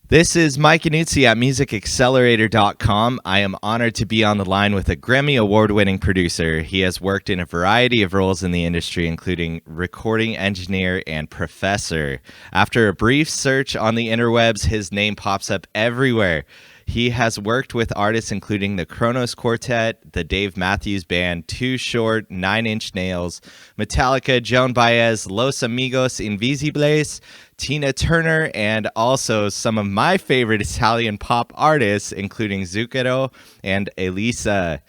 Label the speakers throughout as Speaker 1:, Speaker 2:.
Speaker 1: This is Mike Anuzzi at musicaccelerator.com. I am honored to be on the line with a Grammy Award-winning producer. He has worked in a variety of roles in the industry, including recording engineer and professor. After a brief search on the interwebs, his name pops up everywhere. He has worked with artists including the Kronos Quartet, the Dave Matthews Band, Too Short, Nine Inch Nails, Metallica, Joan Baez, Los Amigos Invisibles, Tina Turner, and also some of my favorite Italian pop artists, including Zucchero and Elisa.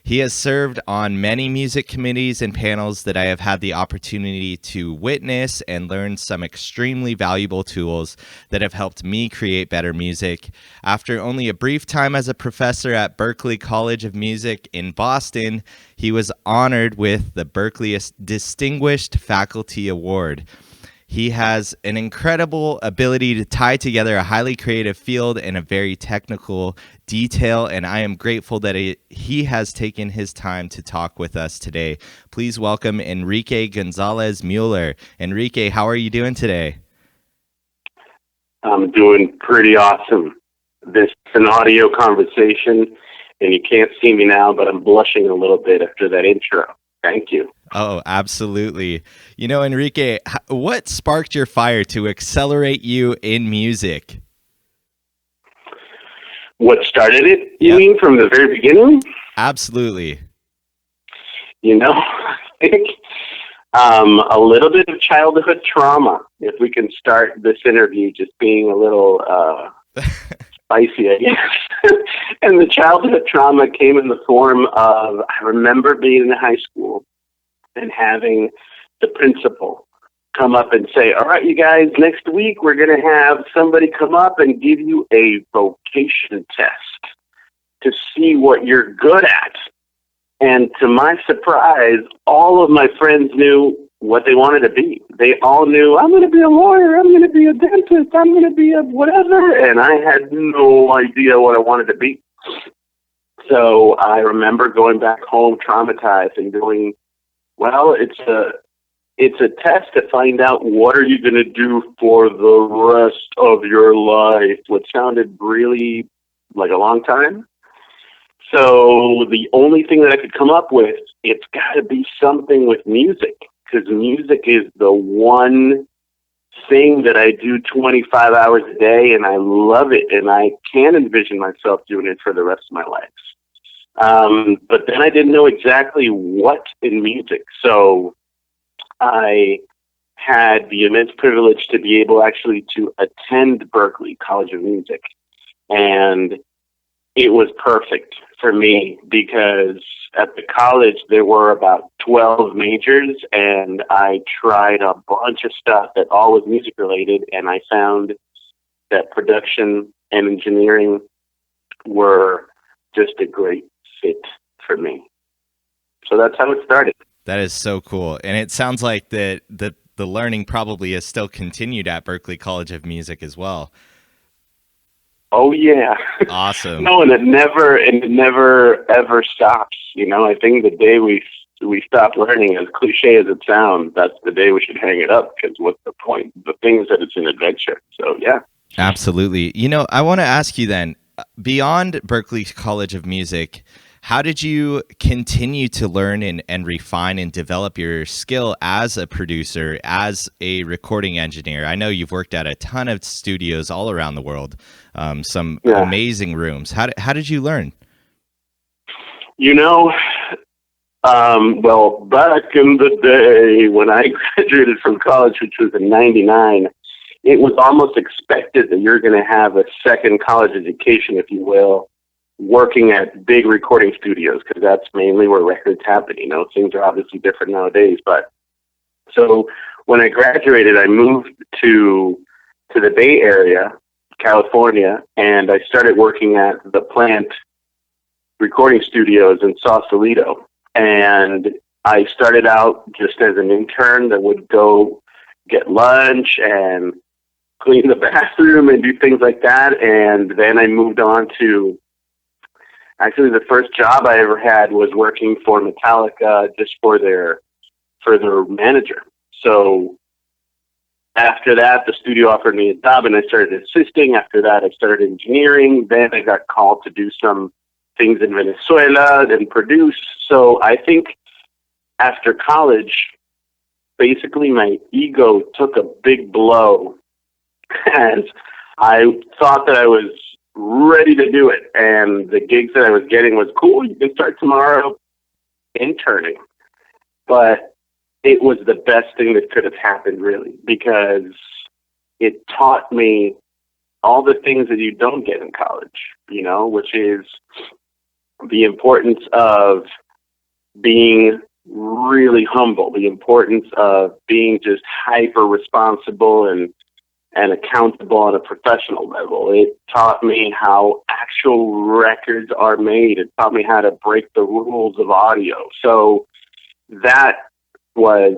Speaker 1: He has served on many music committees and panels that I have had the opportunity to witness and learn some extremely valuable tools that have helped me create better music. After only a brief time as a professor at Berklee College of Music in Boston, he was honored with the Berklee Distinguished Faculty Award. He has an incredible ability to tie together a highly creative field and a very technical detail, and I am grateful that he has taken his time to talk with us today. Please welcome Enrique Gonzalez Müller. Enrique, how are you doing today?
Speaker 2: I'm doing pretty awesome. This is an audio conversation, and you can't see me now, but I'm blushing a little bit after that intro. Thank you.
Speaker 1: Oh, absolutely. You know, Enrique, what sparked your fire to accelerate you in music?
Speaker 2: What started it? You mean from the very beginning?
Speaker 1: Absolutely.
Speaker 2: You know, I think a little bit of childhood trauma, if we can start this interview just being a little spicy, I guess. And the childhood trauma came in the form of, I remember being in high school and having the principal come up and say, all right, you guys, next week we're going to have somebody come up and give you a vocation test to see what you're good at. And to my surprise, all of my friends knew what they wanted to be. They all knew, I'm going to be a lawyer, I'm going to be a dentist, I'm going to be a whatever. And I had no idea what I wanted to be. So I remember going back home traumatized and going, well, it's a test to find out what are you going to do for the rest of your life, what sounded really like a long time. So the only thing that I could come up with, it's got to be something with music, because music is the one thing that I do 25 hours a day, and I love it, and I can envision myself doing it for the rest of my life. But then I didn't know exactly what in music, so I had the immense privilege to be able actually to attend Berklee College of Music, and it was perfect for me because at the college there were about 12 majors, and I tried a bunch of stuff that all was music related, and I found that production and engineering were just a great fit for me. So that's how it started.
Speaker 1: That is so cool. And it sounds like the learning probably is still continued at Berklee College of Music as well.
Speaker 2: Oh yeah.
Speaker 1: Awesome.
Speaker 2: No, and it never ever stops. You know, I think the day we stop learning, as cliche as it sounds, that's the day we should hang it up, because what's the point? The thing is that it's an adventure. So yeah.
Speaker 1: Absolutely. You know, I want to ask you then, beyond Berklee College of Music, how did you continue to learn and refine and develop your skill as a producer, as a recording engineer? I know you've worked at a ton of studios all around the world, some amazing rooms. How did you learn?
Speaker 2: You know, well, back in the day when I graduated from college, which was in '99, it was almost expected that you're going to have a second college education, if you will, working at big recording studios, because that's mainly where records happen. You know, things are obviously different nowadays. But so when I graduated, I moved to the Bay Area, California, and I started working at the Plant recording studios in Sausalito. And I started out just as an intern that would go get lunch and clean the bathroom and do things like that. And then I moved on to, actually the first job I ever had was working for Metallica, just for their manager. So After that, the studio offered me a job, and I started assisting. After that, I started engineering. Then I got called to do some things in Venezuela and produce. So I think after college, basically my ego took a big blow, and I thought that I was ready to do it. And the gigs that I was getting was cool. You can start tomorrow interning. But it was the best thing that could have happened, really, because it taught me all the things that you don't get in college, which is the importance of being really humble, the importance of being just hyper responsible and accountable on a professional level. It taught me how actual records are made. It taught me how to break the rules of audio. So that was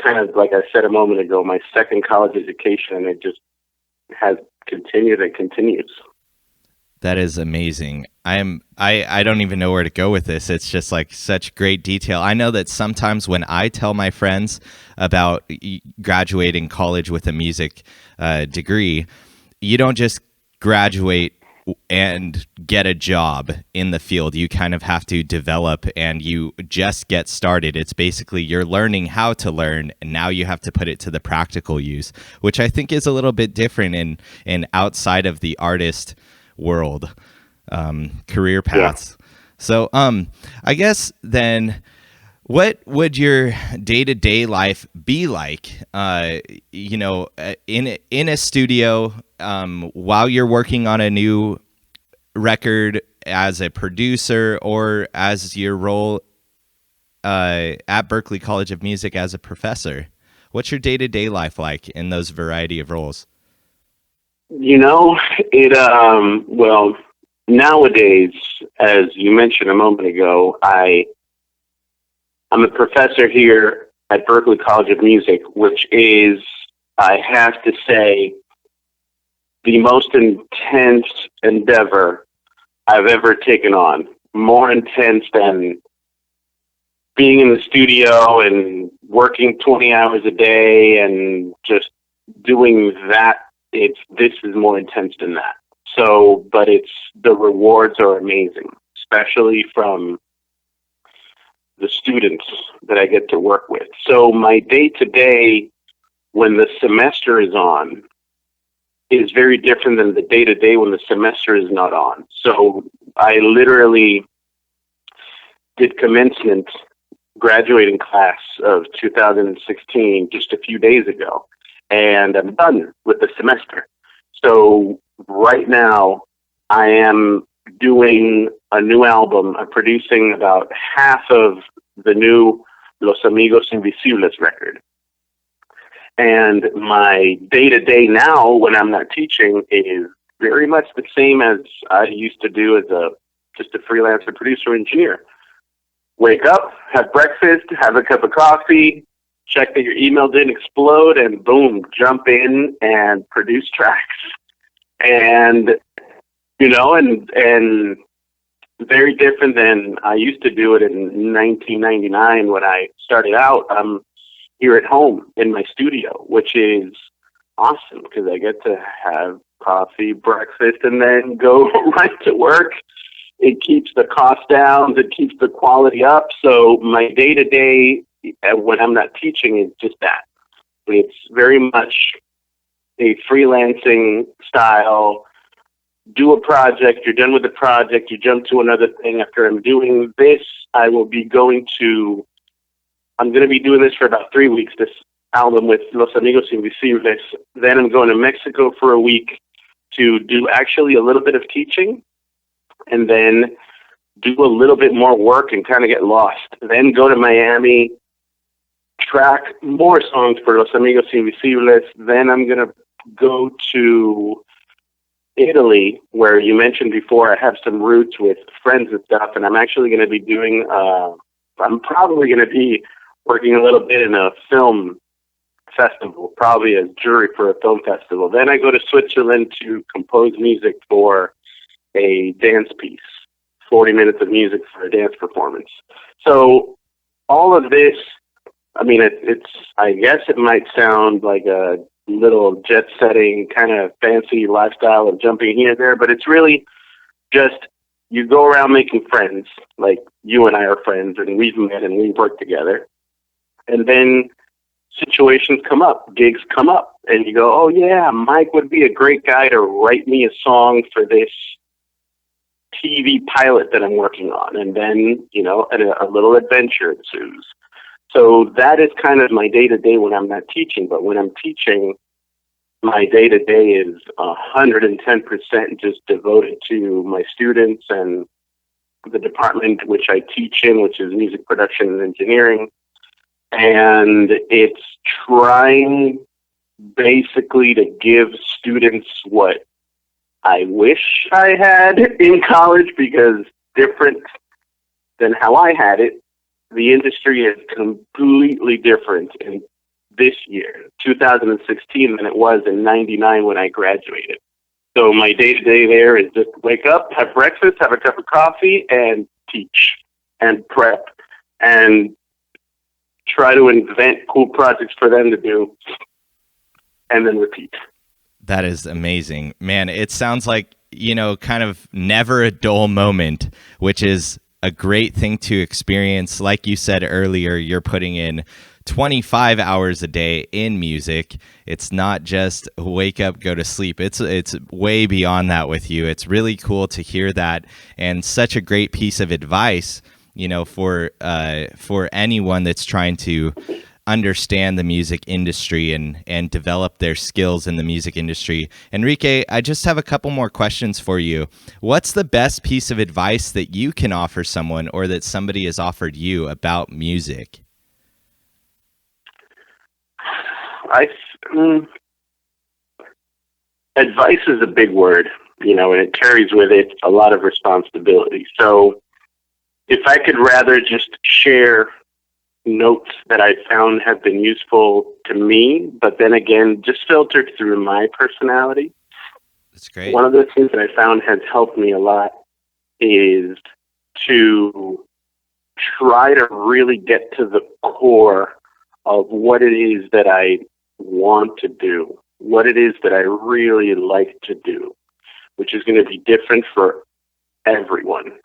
Speaker 2: kind of, like I said a moment ago, my second college education, and it just has continued and continues.
Speaker 1: That is amazing. I don't even know where to go with this. It's just like such great detail. I know that sometimes when I tell my friends about graduating college with a music degree, you don't just graduate and get a job in the field. You kind of have to develop, and you just get started. It's basically you're learning how to learn, and now you have to put it to the practical use, which I think is a little bit different in outside of the artist world career paths. Yeah. So I guess then, what would your day-to-day life be like in a studio while you're working on a new record as a producer, or as your role at Berklee College of Music as a professor? What's your day-to-day life like in those variety of roles?
Speaker 2: Well, nowadays, as you mentioned a moment ago, I'm a professor here at Berklee College of Music, which is, I have to say, the most intense endeavor I've ever taken on. More intense than being in the studio and working 20 hours a day and just doing that. This is more intense than that. So, but the rewards are amazing, especially from the students that I get to work with. So my day-to-day when the semester is on is very different than the day-to-day when the semester is not on. So I literally did commencement graduating class of 2016 just a few days ago, and I'm done with the semester. So right now I am doing a new album. I'm producing about half of the new Los Amigos Invisibles record. And my day-to-day now when I'm not teaching is very much the same as I used to do as just a freelancer producer engineer. Wake up, have breakfast, have a cup of coffee, check that your email didn't explode, and boom, jump in and produce tracks. And, and very different than I used to do it in 1999 when I started out. I'm here at home in my studio, which is awesome because I get to have coffee, breakfast, and then go right to work. It keeps the cost down. It keeps the quality up. So my day-to-day when I'm not teaching is just that. It's very much a freelancing style. Do a project, you're done with the project, you jump to another thing. After I'm doing this, I'm going to be doing this for about 3 weeks, this album with Los Amigos Invisibles. Then I'm going to Mexico for a week to do actually a little bit of teaching, and then do a little bit more work and kind of get lost. Then go to Miami, track more songs for Los Amigos Invisibles. Then I'm going to go to Italy, where you mentioned before I have some roots with friends and stuff, and I'm actually going to be doing, I'm probably going to be working a little bit in a film festival, probably as jury for a film festival. Then I go to Switzerland to compose music for a dance piece, 40 minutes of music for a dance performance. So all of this, I mean, I guess it might sound like a little jet setting kind of fancy lifestyle of jumping here and there, but it's really just you go around making friends, like you and I are friends, and we've met and we've worked together. And then situations come up, gigs come up, and you go, oh yeah, Mike would be a great guy to write me a song for this TV pilot that I'm working on. And then, you know, a little adventure ensues. So that is kind of my day-to-day when I'm not teaching. But when I'm teaching, my day-to-day is 110% just devoted to my students and the department which I teach in, which is music production and engineering. And it's trying basically to give students what I wish I had in college, because different than how I had it, the industry is completely different in this year, 2016, than it was in 99 when I graduated. So my day-to-day there is just wake up, have breakfast, have a cup of coffee, and teach and prep and try to invent cool projects for them to do, and then repeat.
Speaker 1: That is amazing. Man, it sounds like, you know, kind of never a dull moment, which is a great thing to experience. Like you said earlier, you're putting in 25 hours a day in music. It's not just wake up, go to sleep. It's way beyond that with you. It's really cool to hear that, and such a great piece of advice, you know, for anyone that's trying to understand the music industry and develop their skills in the music industry. Enrique, I just have a couple more questions for you. What's the best piece of advice that you can offer someone, or that somebody has offered you about music?
Speaker 2: Advice is a big word, you know, and it carries with it a lot of responsibility. So if I could rather just share notes that I found have been useful to me, but then again, just filtered through my personality.
Speaker 1: That's great.
Speaker 2: One of the things that I found has helped me a lot is to try to really get to the core of what it is that I want to do, what it is that I really like to do, which is going to be different for everyone.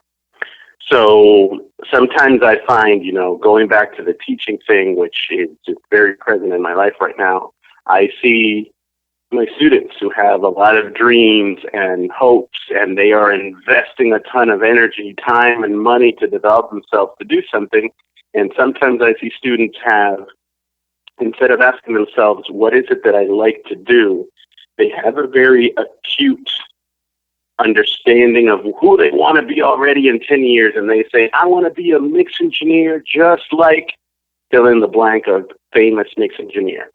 Speaker 2: So sometimes I find, you know, going back to the teaching thing, which is just very present in my life right now, I see my students who have a lot of dreams and hopes, and they are investing a ton of energy, time, and money to develop themselves to do something. And sometimes I see students have, instead of asking themselves, what is it that I like to do, they have a very acute understanding of who they want to be already in 10 years. And they say, I want to be a mix engineer just like fill in the blank of famous mix engineer.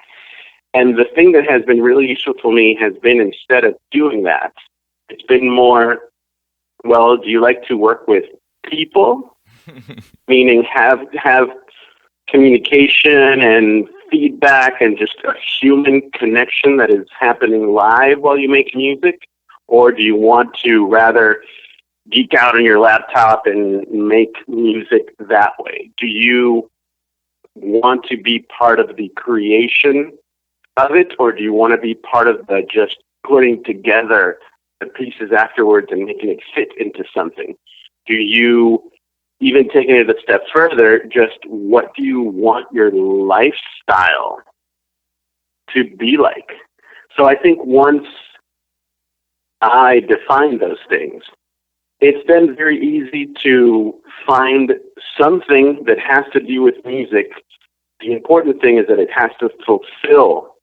Speaker 2: And the thing that has been really useful for me has been, instead of doing that, it's been more, well, do you like to work with people? Meaning have communication and feedback and just a human connection that is happening live while you make music? Or do you want to rather geek out on your laptop and make music that way? Do you want to be part of the creation of it, or do you want to be part of the just putting together the pieces afterwards and making it fit into something? Do you, even taking it a step further, just what do you want your lifestyle to be like? So I think once I define those things, it's then very easy to find something that has to do with music. The important thing is that it has to fulfill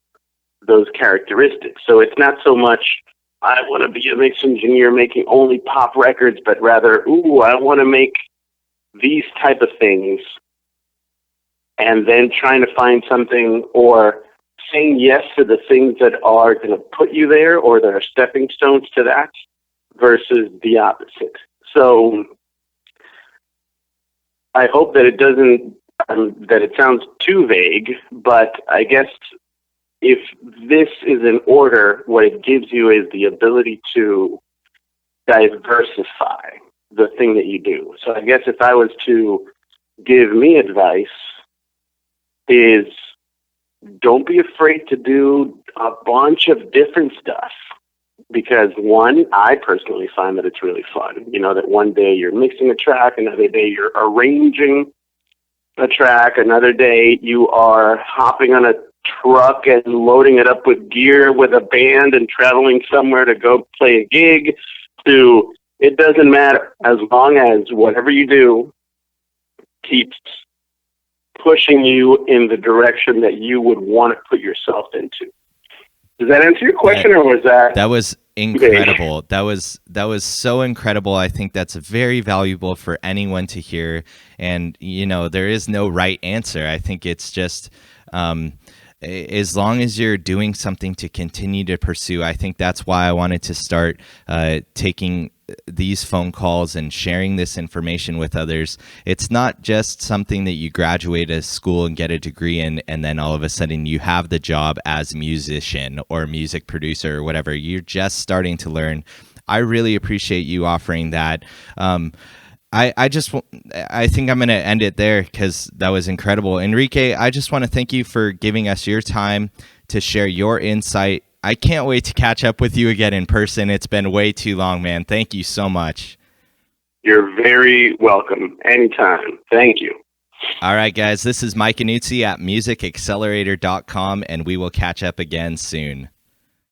Speaker 2: those characteristics. So it's not so much, I want to be a mix engineer making only pop records, but rather, I want to make these type of things, and then trying to find something, or saying yes to the things that are going to put you there or that are stepping stones to that, versus the opposite. So I hope that it doesn't, that it sounds too vague, but I guess if this is in order, what it gives you is the ability to diversify the thing that you do. So I guess if I was to give me advice, is don't be afraid to do a bunch of different stuff. Because one, I personally find that it's really fun. You know, that one day you're mixing a track, another day you're arranging a track, another day you are hopping on a truck and loading it up with gear with a band and traveling somewhere to go play a gig. To it doesn't matter, as long as whatever you do keeps pushing you in the direction that you would want to put yourself into. Does that answer your question, or was that...
Speaker 1: That was incredible. That was so incredible. I think that's very valuable for anyone to hear. And, you know, there is no right answer. I think it's just as long as you're doing something to continue to pursue. I think that's why I wanted to start taking these phone calls and sharing this information with others. It's not just something that you graduate as school and get a degree in, and then all of a sudden you have the job as a musician or music producer or whatever. You're just starting to learn. I really appreciate you offering that. I think I'm going to end it there because that was incredible. Enrique, I just want to thank you for giving us your time to share your insight. I can't wait to catch up with you again in person. It's been way too long, man. Thank you so much.
Speaker 2: You're very welcome. Anytime. Thank you.
Speaker 1: All right, guys. This is Mike Anuzzi at musicaccelerator.com, and we will catch up again soon.